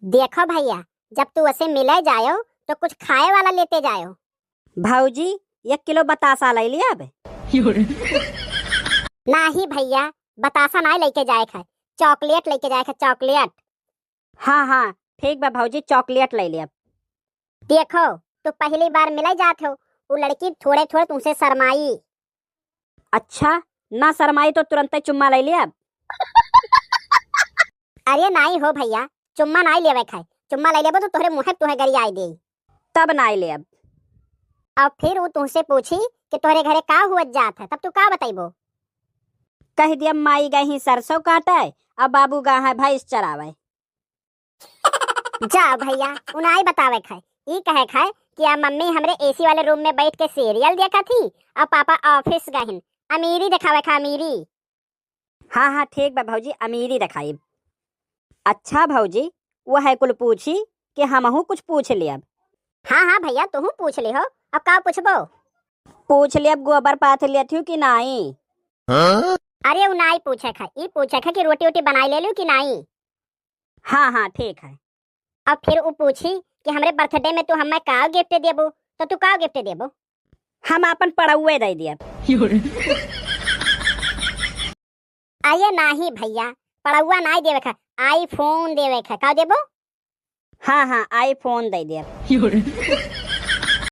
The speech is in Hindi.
देखो भैया, जब तू उसे मिले जायो तो कुछ खाए वाला लेते जायो। भाऊजी 1 किलो बतासा ले लिया अब। नहीं भैया, बतासा ना लेके जाए खाए, चॉकलेट लेके जाए खाए, चॉकलेट। हाँ हाँ ठीक बा भाऊजी, चॉकलेट ले लिया। देखो, तो पहली बार मिले जाते हो, वो लड़की थोड़े थोड़े तुमसे शर्माई। अच्छा, ना शर्माई तो तुरंत ही चुम्मा ले लिया अब। अरे नहीं हो भैया, चुम्मा नहीं लेवे खाए, चुम्मा ले लेबो तो तोहरे मुँह तुहे गरी आई दे। तब ना ले अब। अब फिर वो तुमसे पूछी कि तोहरे घरे का हुआ जात है, तब तू का बताइबो? कह दिया माई गई ही सरसों काटे, अब बाबू गा है भैंस चरावे। जा भैया, उनाई बतावे खाए, ई कहे खाए कि आ मम्मी हमरे एसी वाले रूम में बैठ के सीरियल देखा थी और पापा ऑफिस गहिन। अमीरी दिखावे खा, अमीरी। हाँ हाँ ठीक बा भाऊजी, अमीरी दिखाई। अच्छा भाऊजी, वो है कुल पूछी कि हमहू कुछ पूछ लिया। हाँ हाँ भैया, तुहू पूछ ले हो, अब का पूछबो? पूछ लिया गोबर पाथ लिया थी कि नहीं। अरे उनाई पूछे खा, ई पूछे खा कि रोटी वोटी बनाई ले लू कि नहीं। हाँ हाँ ठीक है। अब फिर वो पूछी कि हमरे बर्थडे में तू हमें का गिफ्ट देबो, तो तू का गिफ्ट देबो? हम अपन पढ़ाउए दे दिया। आइए नहीं भैया, पढ़ौआ नहीं देवे खा, आईफोन देवे खा, का देबो? हाँ हाँ आईफोन दे दिया।